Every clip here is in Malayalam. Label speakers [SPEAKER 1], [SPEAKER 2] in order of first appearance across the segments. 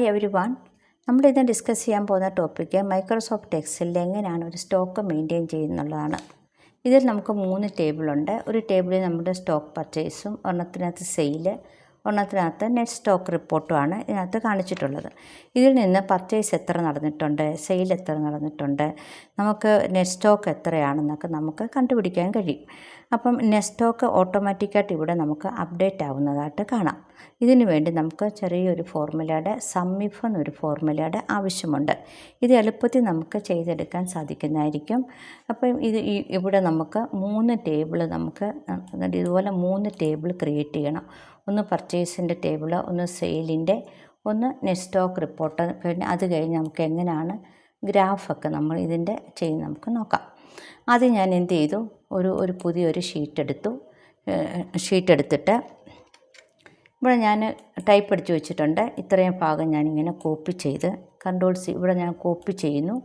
[SPEAKER 1] Hi every one. നമ്മളിന്ന് ഡിസ്കസ് ചെയ്യാൻ പോകുന്ന ടോപ്പിക്ക് മൈക്രോസോഫ്റ്റ് എക്സലിൽ എങ്ങനെയാണ് ഒരു സ്റ്റോക്ക് മെയിൻറ്റെയിൻ ചെയ്യുന്നുള്ളതാണ്. ഇതിൽ നമുക്ക് 3 ടേബിളുണ്ട്. ഒരു ടേബിളിൽ നമ്മുടെ സ്റ്റോക്ക് പർച്ചേസും, ഒരെണ്ണത്തിനകത്ത് സെയിൽ, ഒരെണ്ണത്തിനകത്ത് നെറ്റ് സ്റ്റോക്ക് റിപ്പോർട്ടുമാണ് ഇതിനകത്ത് കാണിച്ചിട്ടുള്ളത്. ഇതിൽ നിന്ന് പർച്ചേസ് എത്ര നടന്നിട്ടുണ്ട്, സെയിൽ എത്ര നടന്നിട്ടുണ്ട്, നമുക്ക് നെറ്റ് സ്റ്റോക്ക് എത്രയാണെന്നൊക്കെ നമുക്ക് കണ്ടുപിടിക്കാൻ കഴിയും. അപ്പം നെറ്റ് സ്റ്റോക്ക് ഓട്ടോമാറ്റിക്കായിട്ട് ഇവിടെ നമുക്ക് അപ്ഡേറ്റ് ആവുന്നതായിട്ട് കാണാം. ഇതിനു വേണ്ടി നമുക്ക് ചെറിയൊരു ഫോർമുലയുടെ സമ്മിഫ് എന്നൊരു ഫോർമുലയുടെ ആവശ്യമുണ്ട്. ഇത് എളുപ്പത്തിൽ നമുക്ക് ചെയ്തെടുക്കാൻ സാധിക്കുന്നതായിരിക്കും. അപ്പം ഇവിടെ നമുക്ക് 3 ടേബിൾ നമുക്ക് ഇതുപോലെ 3 ടേബിൾ ക്രിയേറ്റ് ചെയ്യണം. ഒന്ന് പർച്ചേസിൻ്റെ ടേബിൾ, ഒന്ന് സെയിലിൻ്റെ, ഒന്ന് നെറ്റ് സ്റ്റോക്ക് റിപ്പോർട്ട്. പിന്നെ അത് കഴിഞ്ഞ് നമുക്ക് എങ്ങനെയാണ് ഗ്രാഫൊക്കെ നമ്മൾ ഇതിൻ്റെ നമുക്ക് നോക്കാം. ആദ്യം ഞാൻ എന്ത് ചെയ്തു, ഒരു പുതിയൊരു ഷീറ്റ് എടുത്തിട്ട് ഇവിടെ ഞാൻ ടൈപ്പ് അടിച്ച് വെച്ചിട്ടുണ്ട്. ഇത്രയും ഭാഗം ഞാനിങ്ങനെ കോപ്പി ചെയ്ത് കൺട്രോൾ-C ഇവിടെ ഞാൻ കോപ്പി ചെയ്യുന്നു.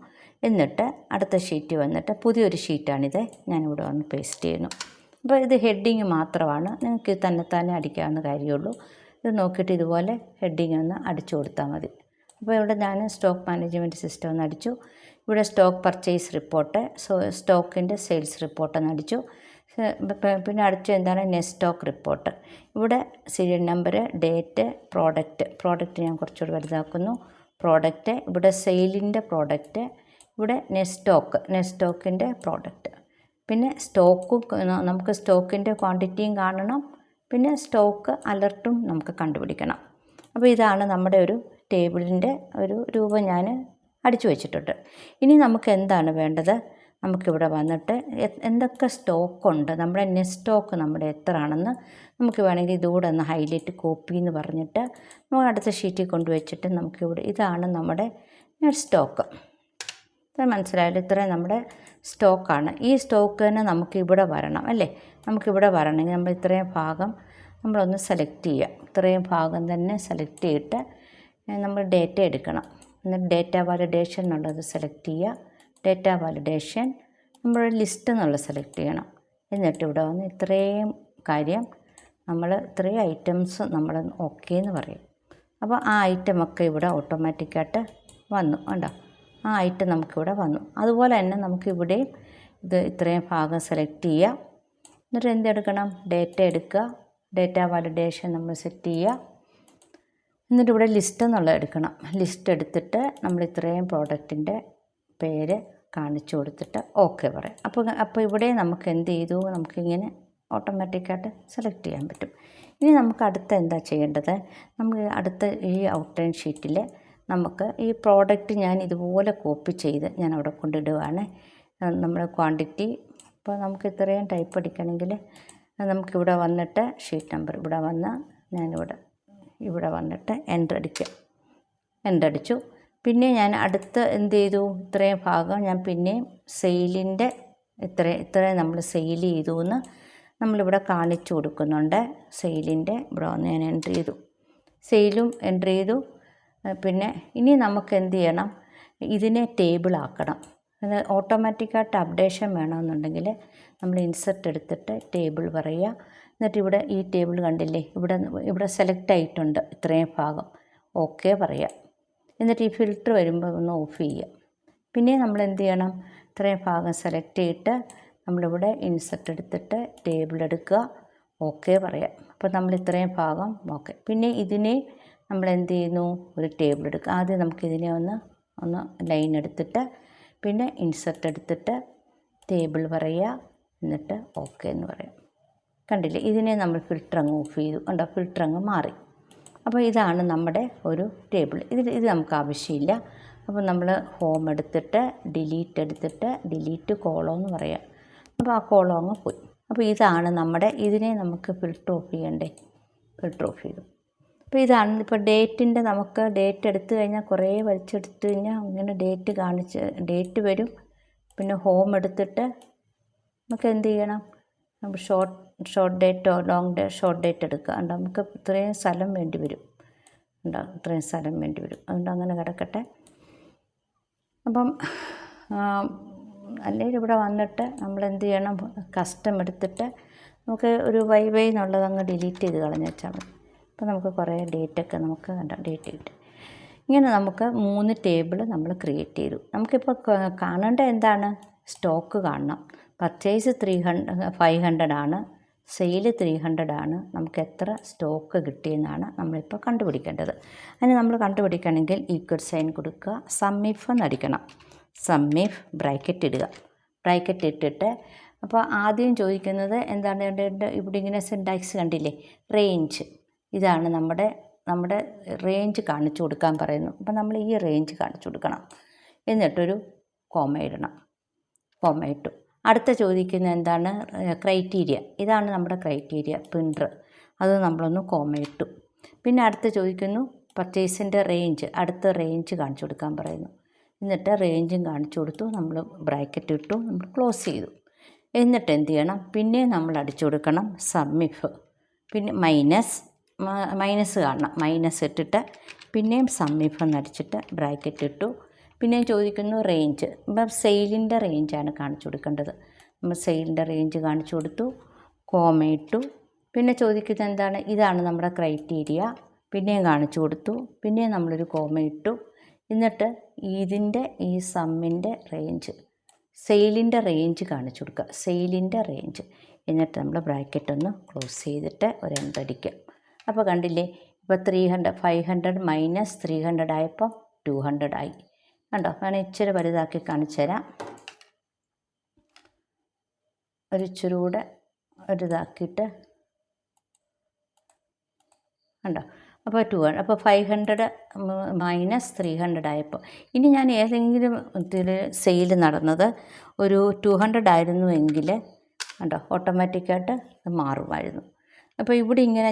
[SPEAKER 1] എന്നിട്ട് അടുത്ത ഷീറ്റ് വന്നിട്ട് പുതിയൊരു ഷീറ്റാണിത്, ഞാനിവിടെ വന്ന് പേസ്റ്റ് ചെയ്യുന്നു. അപ്പോൾ ഇത് ഹെഡിങ് മാത്രമാണ്, നിങ്ങൾക്ക് തന്നെ അടിക്കാവുന്ന കാര്യമുള്ളൂ. ഇത് നോക്കിയിട്ട് ഇതുപോലെ ഹെഡിങ് ഒന്ന് അടിച്ചു കൊടുത്താൽ മതി. അപ്പോൾ ഇവിടെ ഞാൻ സ്റ്റോക്ക് മാനേജ്മെൻറ്റ് സിസ്റ്റം ഒന്ന് അടിച്ചു. ഇവിടെ സ്റ്റോക്ക് പർച്ചേസ് റിപ്പോർട്ട്, സ്റ്റോക്കിൻ്റെ സെയിൽസ് റിപ്പോർട്ടെന്ന് അടിച്ചു. പിന്നെ അടിച്ചു എന്താണ് നെറ്റ് സ്റ്റോക്ക് റിപ്പോർട്ട്. ഇവിടെ സീരിയൽ നമ്പർ, ഡേറ്റ്, പ്രോഡക്റ്റ് ഞാൻ കുറച്ചുകൂടി വലുതാക്കുന്നു. പ്രോഡക്റ്റ്, ഇവിടെ സെയിലിൻ്റെ പ്രോഡക്റ്റ്, ഇവിടെ നെറ്റ് സ്റ്റോക്കിൻ്റെ പ്രോഡക്റ്റ്. പിന്നെ സ്റ്റോക്കും നമുക്ക് സ്റ്റോക്കിൻ്റെ ക്വാണ്ടിറ്റിയും കാണണം, പിന്നെ സ്റ്റോക്ക് അലർട്ടും നമുക്ക് കണ്ടുപിടിക്കണം. അപ്പോൾ ഇതാണ് നമ്മുടെ ഒരു ടേബിളിൻ്റെ ഒരു രൂപം ഞാൻ അടിച്ചു വെച്ചിട്ടുണ്ട്. ഇനി നമുക്ക് എന്താണ് വേണ്ടത്, നമുക്കിവിടെ വന്നിട്ട് എന്തൊക്കെ സ്റ്റോക്കുണ്ട്, നമ്മുടെ നെറ്റ് സ്റ്റോക്ക് നമ്മുടെ എത്ര ആണെന്ന് നമുക്ക് വേണമെങ്കിൽ ഇതുകൂടെ ഒന്ന് ഹൈലൈറ്റ് കോപ്പി എന്ന് പറഞ്ഞിട്ട് നമ്മൾ അടുത്ത ഷീറ്റിൽ കൊണ്ടുവച്ചിട്ട് നമുക്കിവിടെ ഇതാണ് നമ്മുടെ നെറ്റ് സ്റ്റോക്ക്. ഇത് മനസ്സിലായാലും ഇത്രയും നമ്മുടെ സ്റ്റോക്കാണ്. ഈ സ്റ്റോക്ക് തന്നെ നമുക്കിവിടെ വരണം അല്ലേ. നമുക്കിവിടെ വരണമെങ്കിൽ നമ്മൾ ഇത്രയും ഭാഗം നമ്മളൊന്ന് സെലക്ട് ചെയ്യുക. ഇത്രയും ഭാഗം തന്നെ സെലക്ട് ചെയ്തിട്ട് നമ്മൾ ഡേറ്റ എടുക്കണം. എന്നിട്ട് ഡേറ്റ വാലിഡേഷൻ എന്നുള്ളത് സെലക്ട് ചെയ്യുക. ഡേറ്റ വാലിഡേഷൻ നമ്മൾ ലിസ്റ്റ് എന്നുള്ളത് സെലക്ട് ചെയ്യണം. എന്നിട്ട് ഇവിടെ വന്ന് ഇത്രയും കാര്യം നമ്മൾ ഇത്രയും ഐറ്റംസ് നമ്മൾ ഓക്കെ എന്ന് പറയും. അപ്പോൾ ആ ഐറ്റമൊക്കെ ഇവിടെ ഓട്ടോമാറ്റിക്കായിട്ട് വന്നു കണ്ടോ, ആ ഐറ്റം നമുക്കിവിടെ വന്നു. അതുപോലെ തന്നെ നമുക്കിവിടെയും ഇത് ഇത്രയും ഭാഗം സെലക്ട് ചെയ്യുക. എന്നിട്ട് എന്തെടുക്കണം, ഡേറ്റ എടുക്കുക. ഡേറ്റ വാലിഡേഷൻ നമ്മൾ സെറ്റ് ചെയ്യുക. എന്നിട്ട് ഇവിടെ ലിസ്റ്റ് എന്നുള്ളത് എടുക്കണം. ലിസ്റ്റ് എടുത്തിട്ട് നമ്മൾ ഇത്രയും പ്രോഡക്റ്റിൻ്റെ പേര് കാണിച്ചു കൊടുത്തിട്ട് ഓക്കെ പറയാം. അപ്പോൾ ഇവിടെ നമുക്ക് എന്ത് ചെയ്തു, നമുക്കിങ്ങനെ ഓട്ടോമാറ്റിക്കായിട്ട് സെലക്ട് ചെയ്യാൻ പറ്റും. ഇനി നമുക്ക് അടുത്ത എന്താ ചെയ്യേണ്ടത്, നമുക്ക് അടുത്ത ഈ ഔട്ട്ലൈൻ ഷീറ്റിൽ നമുക്ക് ഈ പ്രോഡക്റ്റ് ഞാൻ ഇതുപോലെ കോപ്പി ചെയ്ത് ഞാൻ അവിടെ കൊണ്ടിടുകയാണ്. നമ്മുടെ ക്വാണ്ടിറ്റി ഇപ്പോൾ നമുക്ക് ഇത്രയും ടൈപ്പ് അടിക്കണമെങ്കിൽ നമുക്കിവിടെ വന്നിട്ട് ഷീറ്റ് നമ്പർ ഇവിടെ വന്ന് ഇവിടെ വന്നിട്ട് എൻ്റർ അടിച്ചു. പിന്നെ ഞാൻ അടുത്ത് എന്ത് ചെയ്തു, ഇത്രയും ഭാഗം ഞാൻ പിന്നെയും സെയിലിൻ്റെ ഇത്രയും നമ്മൾ സെയിൽ ചെയ്തു എന്ന് നമ്മളിവിടെ കാണിച്ചു കൊടുക്കുന്നുണ്ട്. സെയിലിൻ്റെ ഇവിടെ വന്ന് ഞാൻ എൻ്റർ ചെയ്തു, സെയിലും എൻ്റർ ചെയ്തു. പിന്നെ ഇനി നമുക്ക് എന്ത് ചെയ്യണം, ഇതിനെ ടേബിളാക്കണം. അത് ഓട്ടോമാറ്റിക്കായിട്ട് അപ്ഡേഷൻ വേണമെന്നുണ്ടെങ്കിൽ നമ്മൾ ഇൻസെർട്ട് എടുത്തിട്ട് ടേബിൾ പറയുക. എന്നിട്ട് ഇവിടെ ഈ ടേബിൾ കണ്ടില്ലേ, ഇവിടെ സെലക്ട് ആയിട്ടുണ്ട് ഇത്രയും ഭാഗം, ഓക്കെ പറയുക. എന്നിട്ട് ഈ ഫിൽറ്റർ വരുമ്പോൾ ഒന്ന് ഓഫ് ചെയ്യുക. പിന്നെ നമ്മൾ എന്ത് ചെയ്യണം, ഇത്രയും ഭാഗം സെലക്ട് ചെയ്തിട്ട് നമ്മളിവിടെ ഇൻസെർട്ട് എടുത്തിട്ട് ടേബിൾ എടുക്കുക, ഓക്കെ പറയാം. അപ്പോൾ നമ്മൾ ഇത്രയും ഭാഗം ഓക്കെ. പിന്നെ ഇതിനെ നമ്മൾ എന്ത് ചെയ്യുന്നു, ഒരു ടേബിൾ എടുക്കുക. ആദ്യം നമുക്കിതിനെ ഒന്ന് ലൈൻ എടുത്തിട്ട് പിന്നെ ഇൻസെർട്ട് എടുത്തിട്ട് ടേബിൾ പറയുക, എന്നിട്ട് ഓക്കെ എന്ന് പറയാം. കണ്ടില്ലേ, ഇതിനെ നമ്മൾ ഫിൽറ്റർ അങ്ങ് ഓഫ് ചെയ്തു, കണ്ടോ, ഫിൽറ്റർ അങ്ങ് മാറി. അപ്പോൾ ഇതാണ് നമ്മുടെ ഒരു ടേബിൾ. ഇത് നമുക്ക് ആവശ്യമില്ല. അപ്പോൾ നമ്മൾ ഹോം എടുത്തിട്ട് ഡിലീറ്റ് കോളോ എന്ന് പറയാം. അപ്പോൾ ആ കോളോ അങ്ങ് പോയി. അപ്പോൾ ഇതാണ് നമ്മുടെ, ഇതിനെ നമുക്ക് ഫിൽറ്റർ ഓഫ് ചെയ്യണ്ടേ, ഫിൽറ്റർ ഓഫ് ചെയ്തു. അപ്പോൾ ഇതാണ് ഇപ്പോൾ ഡേറ്റിൻ്റെ, നമുക്ക് ഡേറ്റ് എടുത്തു കഴിഞ്ഞാൽ കുറേ വലിച്ചെടുത്തു കഴിഞ്ഞാൽ ഇങ്ങനെ ഡേറ്റ് വരും. പിന്നെ ഹോം എടുത്തിട്ട് നമുക്ക് എന്ത് ചെയ്യണം, നമുക്ക് ഷോർട്ട് ഡേറ്റോ ഷോർട്ട് ഡേറ്റ് എടുക്കുക. അതുകൊണ്ട് നമുക്ക് ഇത്രയും സ്ഥലം വേണ്ടി വരും, അതുകൊണ്ട് അങ്ങനെ കിടക്കട്ടെ. അപ്പം അല്ലെങ്കിൽ ഇവിടെ വന്നിട്ട് നമ്മൾ എന്ത് ചെയ്യണം, കസ്റ്റം എടുത്തിട്ട് നമുക്ക് ഒരു വൈ എന്നുള്ളത് അങ്ങ് ഡിലീറ്റ് ചെയ്ത് കളഞ്ഞ് വെച്ചാൽ മതി. അപ്പോൾ നമുക്ക് കുറേ ഡേറ്റൊക്കെ നമുക്ക് ഡേറ്റ് കിട്ടും. ഇങ്ങനെ നമുക്ക് 3 ടേബിൾ നമ്മൾ ക്രിയേറ്റ് ചെയ്തു. നമുക്കിപ്പോൾ കാണേണ്ട എന്താണ്? സ്റ്റോക്ക് കാണണം. പർച്ചേസ് 500 ആണ്, സെയിൽ 300 ആണ്. നമുക്ക് എത്ര സ്റ്റോക്ക് കിട്ടിയെന്നാണ് നമ്മളിപ്പോൾ കണ്ടുപിടിക്കേണ്ടത്. അതിന് നമ്മൾ കണ്ടുപിടിക്കണമെങ്കിൽ ഈക്വൽ സൈൻ കൊടുക്കുക, സം ഇഫ് എന്നടിക്കണം. സം ഇഫ് ബ്രാക്കറ്റ് ഇടുക. ബ്രാക്കറ്റ് ഇട്ടിട്ട് അപ്പോൾ ആദ്യം ചോദിക്കുന്നത് എന്താണ്? ഇവിടെ ഇങ്ങനെ സിൻടാക്സ് കണ്ടില്ലേ? റേഞ്ച്. ഇതാണ് നമ്മുടെ റേഞ്ച് കാണിച്ചു കൊടുക്കാൻ പറയുന്നു. അപ്പോൾ നമ്മൾ ഈ റേഞ്ച് കാണിച്ചു കൊടുക്കണം. എന്നിട്ടൊരു കോമ ഇടണം. കോമ ഇട്ടു. അടുത്ത ചോദിക്കുന്ന എന്താണ്? ക്രൈറ്റീരിയ. ഇതാണ് നമ്മുടെ ക്രൈറ്റീരിയ, പ്രിൻ്റർ. അത് നമ്മളൊന്ന് കോമ ഇട്ടു. പിന്നെ അടുത്ത് ചോദിക്കുന്നു പർച്ചേസിൻ്റെ റേഞ്ച്. അടുത്ത റേഞ്ച് കാണിച്ചു കൊടുക്കാൻ പറയുന്നു. എന്നിട്ട് റേഞ്ചും കാണിച്ചു കൊടുത്തു. നമ്മൾ ബ്രാക്കറ്റ് ഇട്ടു, നമ്മൾ ക്ലോസ് ചെയ്തു. എന്നിട്ട് എന്ത് ചെയ്യണം? പിന്നെ നമ്മൾ അടിച്ചു കൊടുക്കണം സം ഇഫ്. പിന്നെ മൈനസ് കാണണം. മൈനസ് ഇട്ടിട്ട് പിന്നെയും സം ഇഫ് എന്നടിച്ചിട്ട് ബ്രാക്കറ്റ് ഇട്ടു. പിന്നെയും ചോദിക്കുന്നു റേഞ്ച്. ഇപ്പം സെയിലിൻ്റെ റേഞ്ചാണ് കാണിച്ചു കൊടുക്കേണ്ടത്. നമ്മൾ സെയിലിൻ്റെ റേഞ്ച് കാണിച്ചു കൊടുത്തു, കോമ ഇട്ടു. പിന്നെ ചോദിക്കുന്നത് എന്താണ്? ഇതാണ് നമ്മുടെ ക്രൈറ്റീരിയ. പിന്നെയും കാണിച്ചു കൊടുത്തു. പിന്നെയും നമ്മളൊരു കോമ ഇട്ടു. എന്നിട്ട് ഇതിൻ്റെ ഈ സമ്മിൻ്റെ റേഞ്ച്, സെയിലിൻ്റെ റേഞ്ച് കാണിച്ചു കൊടുക്കുക. സെയിലിൻ്റെ റേഞ്ച്. എന്നിട്ട് നമ്മൾ ബ്രാക്കറ്റ് ഒന്ന് ക്ലോസ് ചെയ്തിട്ട് ഒരു എൻ്റർ അടിക്കുക. അപ്പോൾ കണ്ടില്ലേ? ഇപ്പോൾ 500 മൈനസ് 300 ആയപ്പോൾ 200 ആയി. കണ്ടോ? ഞാൻ ഇച്ചിരി വലുതാക്കി കാണിച്ചു തരാം. ഇച്ചിരി കൂടെ വലുതാക്കിയിട്ട് കണ്ടോ? അപ്പോൾ 500 മൈനസ് 300 ആയപ്പോൾ, ഇനി ഞാൻ ഏതെങ്കിലും ഇതിൽ സെയിൽ നടന്നത് ഒരു 200 ആയിരുന്നുവെങ്കിൽ കണ്ടോ ഓട്ടോമാറ്റിക്കായിട്ട് അത് മാറുമായിരുന്നു. അപ്പോൾ ഇവിടെ ഇങ്ങനെ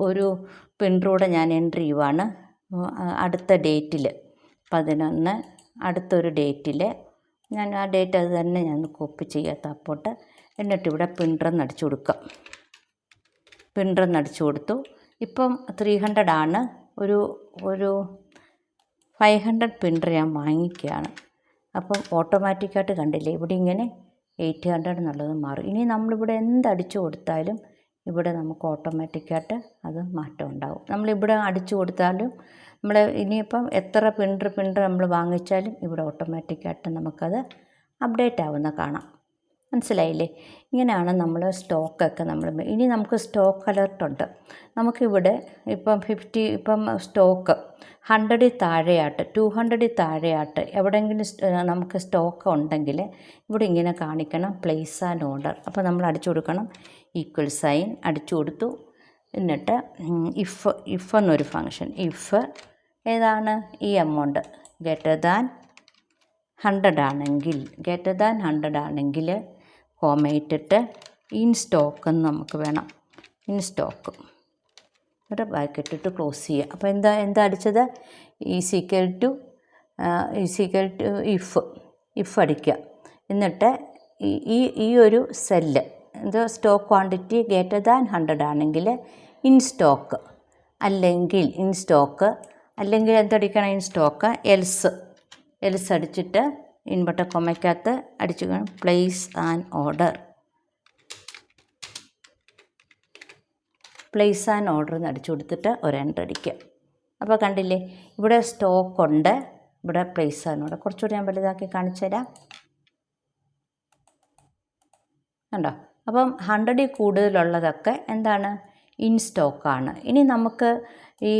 [SPEAKER 1] ഒരു പ്രിൻ്ററൂടെ ഞാൻ എൻട്രി ചെയ്യുവാണ്. അടുത്ത ഡേറ്റിൽ 11, അടുത്തൊരു ഡേറ്റിൽ ഞാൻ ആ ഡേറ്റ് അത് തന്നെ ഞാൻ കോപ്പി ചെയ്യാത്ത അപ്പോട്ട്. എന്നിട്ട് ഇവിടെ പ്രിൻ്റർ അടിച്ചു കൊടുക്കാം. പ്രിൻ്റർ അടിച്ചു കൊടുത്തു. ഇപ്പം 300 ആണ്. ഒരു 500 പ്രിൻ്റർ ഞാൻ വാങ്ങിക്കുകയാണ്. അപ്പം ഓട്ടോമാറ്റിക്കായിട്ട് കണ്ടില്ലേ ഇവിടെ ഇങ്ങനെ 800 എന്നുള്ളത് മാറും. ഇനി നമ്മളിവിടെ എന്തടിച്ചു കൊടുത്താലും ഇവിടെ നമുക്ക് ഓട്ടോമാറ്റിക്കായിട്ട് അത് മാറ്റം ഉണ്ടാകും. നമ്മളിവിടെ അടിച്ചു കൊടുത്താലും നമ്മൾ ഇനിയിപ്പം എത്ര പ്രിൻ്റർ നമ്മൾ വാങ്ങിച്ചാലും ഇവിടെ ഓട്ടോമാറ്റിക്കായിട്ട് നമുക്കത് അപ്ഡേറ്റ് ആവുന്ന കാണാം. മനസ്സിലായില്ലേ? ഇങ്ങനെയാണ് നമ്മൾ സ്റ്റോക്കൊക്കെ ഇനി നമുക്ക് സ്റ്റോക്ക് അലർട്ടുണ്ട്. നമുക്കിവിടെ ഇപ്പം സ്റ്റോക്ക് 100 താഴെയാട്ട് 200 താഴെയാട്ട് എവിടെയെങ്കിലും നമുക്ക് സ്റ്റോക്ക് ഉണ്ടെങ്കിൽ ഇവിടെ ഇങ്ങനെ കാണിക്കണം പ്ലേസ് ആൻഡ് ഓർഡർ. അപ്പോൾ നമ്മൾ അടിച്ചു കൊടുക്കണം ഈക്വൽ സൈൻ അടിച്ചു കൊടുത്തു. എന്നിട്ട് ഇഫ് എന്നൊരു ഫങ്ഷൻ. ഇഫ് ഏതാണ്? ഈ എമൗണ്ട് ഗ്രേറ്റർ ദാൻ 100 ആണെങ്കിൽ കോമ ഇട്ടിട്ട് ഇൻ സ്റ്റോക്ക് എന്ന് നമുക്ക് വേണം. ഇൻ സ്റ്റോക്ക് എന്നിട്ട് ബ്രാക്കറ്റ് ക്ലോസ് ചെയ്യുക. അപ്പോൾ എന്താ അടിച്ചത്? ഈസിക്കൽ ടു ഇഫ് അടിക്കുക. എന്നിട്ട് ഈ ഒരു cell stock quantity greater than 100 ആണെങ്കിൽ ഇൻ സ്റ്റോക്ക്, അല്ലെങ്കിൽ എന്തടിക്കണം? In stock. എൽസ് അടിച്ചിട്ട് ഇൻവെർട്ടർ കൊമയ്ക്കകത്ത് അടിച്ചു place and order. Place and order എന്ന് അടിച്ചു കൊടുത്തിട്ട് ഒരു എൻ്റർ അടിക്കുക. അപ്പോൾ കണ്ടില്ലേ ഇവിടെ സ്റ്റോക്ക് ഉണ്ട്, ഇവിടെ പ്ലേസ് ആൻഡ് ഓർഡർ. കുറച്ചുകൂടി ഞാൻ വലുതാക്കി കാണിച്ചു തരാം. കണ്ടോ? അപ്പം 100 കൂടുതലുള്ളതൊക്കെ എന്താണ്? ഇൻ സ്റ്റോക്കാണ്. ഇനി നമുക്ക് ഈ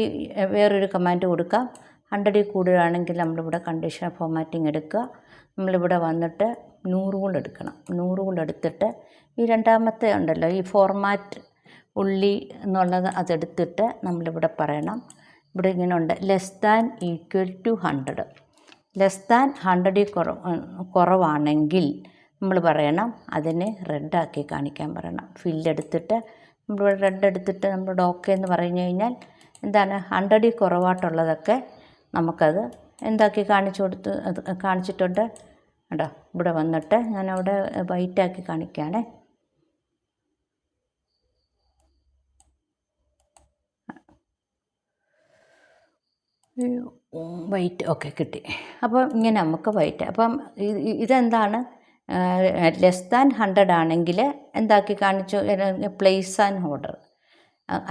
[SPEAKER 1] വേറൊരു കമാൻഡ് കൊടുക്കാം. 100 കൂടുതലാണെങ്കിൽ നമ്മളിവിടെ കണ്ടീഷൻ ഫോർമാറ്റിംഗ് എടുക്കുക. നമ്മളിവിടെ വന്നിട്ട് 100 കൂടെ എടുക്കണം. 100 കൂടെ എടുത്തിട്ട് ഈ രണ്ടാമത്തെ ഉണ്ടല്ലോ ഈ ഫോർമാറ്റ് ഉള്ളി എന്നുള്ളത് അതെടുത്തിട്ട് നമ്മളിവിടെ പറയണം. ഇവിടെ ഇങ്ങനെ ഉണ്ട് less than equal to 100. Less than 100 കുറവാണെങ്കിൽ നമ്മൾ പറയണം അതിനെ റെഡാക്കി കാണിക്കാൻ പറയണം. ഫില്ലെടുത്തിട്ട് നമ്മളിവിടെ റെഡ് എടുത്തിട്ട് നമ്മളിവിടെ ഓക്കെ എന്ന് പറഞ്ഞു കഴിഞ്ഞാൽ എന്താണ്? 100 കുറവായിട്ടുള്ളതൊക്കെ നമുക്കത് എന്താക്കി കാണിച്ചിട്ടുണ്ട്. കേട്ടോ? ഇവിടെ വന്നിട്ട് ഞാനവിടെ വൈറ്റാക്കി കാണിക്കുകയാണേ. വൈറ്റ് ഓക്കെ കിട്ടി. അപ്പം ഇങ്ങനെ നമുക്ക് വൈറ്റ്. അപ്പം ഇതെന്താണ്? ലെസ് ദാൻ 100 ആണെങ്കിൽ എന്താക്കി കാണിച്ചു? Place and order.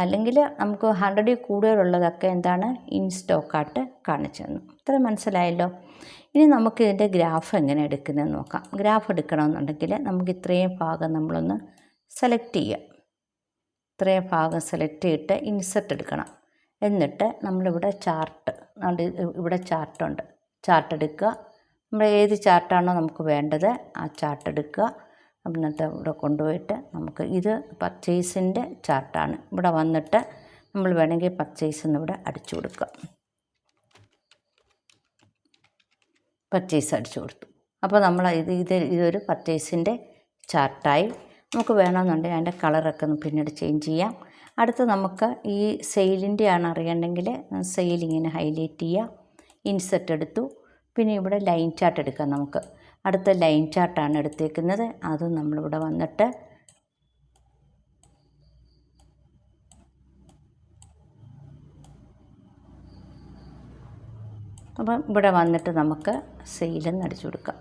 [SPEAKER 1] അല്ലെങ്കിൽ നമുക്ക് 100 കൂടുതലുള്ളതൊക്കെ എന്താണ് ഇൻ സ്റ്റോക്കായിട്ട് കാണിച്ചു തന്നു. ഇത്ര മനസ്സിലായല്ലോ. ഇനി നമുക്ക് ഇതിൻ്റെ ഗ്രാഫ് എങ്ങനെ എടുക്കുന്നതെന്ന് നോക്കാം. ഗ്രാഫ് എടുക്കണമെന്നുണ്ടെങ്കിൽ നമുക്ക് ഇത്രയും ഭാഗം നമ്മളൊന്ന് സെലക്ട് ചെയ്യാം. ഇത്രയും ഭാഗം സെലക്ട് ചെയ്തിട്ട് ഇൻസെർട്ട് എടുക്കണം. എന്നിട്ട് നമ്മളിവിടെ ചാർട്ട്, ഇവിടെ ചാർട്ടുണ്ട്, ചാർട്ട് എടുക്കുക. നമ്മൾ ഏത് ചാർട്ടാണോ നമുക്ക് വേണ്ടത് ആ ചാർട്ട് എടുക്കുക. എന്നിട്ട് ഇവിടെ കൊണ്ടുപോയിട്ട് നമുക്ക് ഇത് പർച്ചേസിൻ്റെ ചാർട്ടാണ്. ഇവിടെ വന്നിട്ട് നമ്മൾ വേണമെങ്കിൽ പർച്ചേസ് എന്നിവിടെ അടിച്ചു കൊടുക്കുക. പർച്ചേസ് അടിച്ചു കൊടുത്തു. അപ്പോൾ നമ്മൾ ഇതൊരു പർച്ചേസിൻ്റെ ചാർട്ടായി. നമുക്ക് വേണമെന്നുണ്ടെങ്കിൽ അതിൻ്റെ കളറൊക്കെ ഒന്ന് പിന്നീട് ചേഞ്ച് ചെയ്യാം. അടുത്ത് നമുക്ക് ഈ സെയിലിൻ്റെ ആണ് അറിയണമെങ്കിൽ സെയിൽ ഇങ്ങനെ ഹൈലൈറ്റ് ചെയ്യുക. ഇൻസെർട്ട് എടുത്തു. പിന്നെ ഇവിടെ ലൈൻ ചാർട്ട് എടുക്കാം. നമുക്ക് അടുത്ത ലൈൻ ചാർട്ടാണ് എടുത്തേക്കുന്നത്. അതും നമ്മളിവിടെ വന്നിട്ട് അപ്പം ഇവിടെ വന്നിട്ട് നമുക്ക് സെയിലെന്ന് അടിച്ചു കൊടുക്കാം.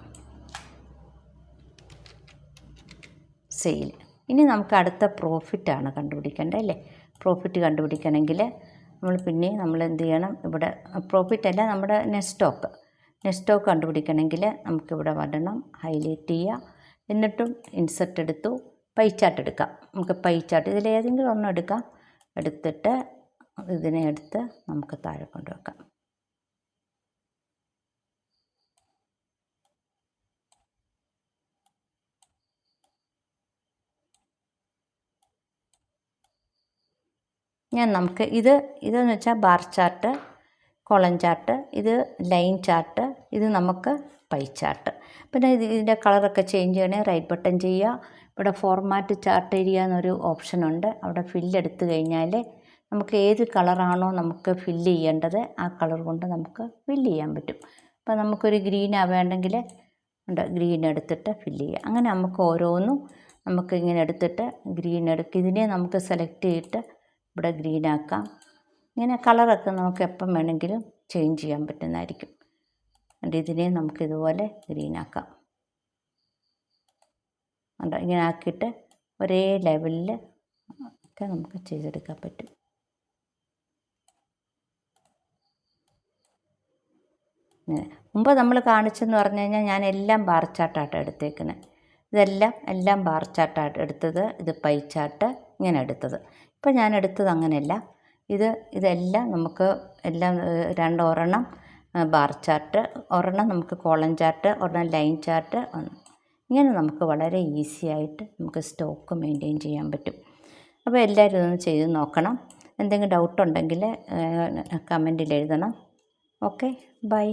[SPEAKER 1] സെയിൽ. ഇനി നമുക്ക് അടുത്ത പ്രോഫിറ്റാണ് കണ്ടുപിടിക്കേണ്ടത് അല്ലേ. പ്രോഫിറ്റ് കണ്ടുപിടിക്കണമെങ്കിൽ നമ്മൾ എന്ത് ചെയ്യണം, ഇവിടെ പ്രോഫിറ്റ് അല്ല, നമ്മുടെ നെറ്റ് സ്റ്റോക്ക് കണ്ടുപിടിക്കണമെങ്കിൽ നമുക്കിവിടെ വരണം, ഹൈലൈറ്റ് ചെയ്യുക. എന്നിട്ടും ഇൻസെർട്ട് എടുത്തു, പൈ ചാർട്ട് എടുക്കാം. നമുക്ക് പൈ ചാർട്ട് ഇതിലേതെങ്കിലും ഒന്നും എടുക്കാം. എടുത്തിട്ട് ഇതിനെ എടുത്ത് നമുക്ക് താഴെ കൊണ്ടുവെക്കാം. നമുക്ക് ഇതെന്ന് വെച്ചാൽ ബാർ ചാർട്ട്, കോളം ചാർട്ട്, ഇത് ലൈൻ ചാർട്ട്, ഇത് നമുക്ക് പൈ ചാർട്ട്. പിന്നെ ഇതിൻ്റെ കളറൊക്കെ ചേഞ്ച് ചെയ്യണേ റൈറ്റ് ബട്ടൺ ചെയ്യുക. ഇവിടെ ഫോർമാറ്റ് ചാർട്ട് ഏരിയ എന്നൊരു ഓപ്ഷനുണ്ട്. അവിടെ ഫില്ലെടുത്ത് കഴിഞ്ഞാൽ നമുക്ക് ഏത് കളറാണോ നമുക്ക് ഫില്ല് ചെയ്യേണ്ടത് ആ കളർ കൊണ്ട് നമുക്ക് ഫില്ല് ചെയ്യാൻ പറ്റും. അപ്പോൾ നമുക്കൊരു ഗ്രീനാണ് വേണ്ടെങ്കിൽ ഗ്രീൻ എടുത്തിട്ട് ഫില്ല് ചെയ്യുക. അങ്ങനെ നമുക്ക് ഓരോന്നും നമുക്ക് ഇങ്ങനെ എടുത്തിട്ട് ഗ്രീൻ ഇതിനെ നമുക്ക് സെലക്ട് ചെയ്തിട്ട് ഇവിടെ ഗ്രീനാക്കാം. ഇങ്ങനെ കളറൊക്കെ നമുക്ക് എപ്പം വേണമെങ്കിലും ചേഞ്ച് ചെയ്യാൻ പറ്റുന്നതായിരിക്കും. ഇതിനെ നമുക്കിതുപോലെ ഗ്രീനാക്കാം. ഇങ്ങനെ ആക്കിയിട്ട് ഒരേ ലെവലിൽ ഒക്കെ നമുക്ക് ചെയ്തെടുക്കാൻ പറ്റും. മുമ്പ് നമ്മൾ കാണിച്ചെന്ന് പറഞ്ഞു കഴിഞ്ഞാൽ ഞാൻ എല്ലാം ബാർ ചാർട്ടായിട്ട് എടുത്തേക്കുന്നത്. എല്ലാം ബാർ ചാർട്ടായിട്ട് എടുത്തത്. ഇത് പൈ ചാർട്ട് ഇങ്ങനെ എടുത്തത്. ഇപ്പം ഞാൻ എടുത്തത് അങ്ങനെയല്ല. ഇതെല്ലാം നമുക്ക് എല്ലാം ഒരെണ്ണം ബാർ ചാർട്ട്, ഒരെണ്ണം നമുക്ക് കോളം ചാർട്ട്, ഒരെണ്ണം ലൈൻ ചാർട്ട്. ഇങ്ങനെ നമുക്ക് വളരെ ഈസി ആയിട്ട് നമുക്ക് സ്റ്റോക്ക് മെയിൻറ്റെയിൻ ചെയ്യാൻ പറ്റും. അപ്പോൾ എല്ലാവരും ഇതൊന്ന് ചെയ്ത് നോക്കണം. എന്തെങ്കിലും ഡൗട്ട് ഉണ്ടെങ്കിൽ കമൻറ്റിൽ എഴുതണം. Okay, by.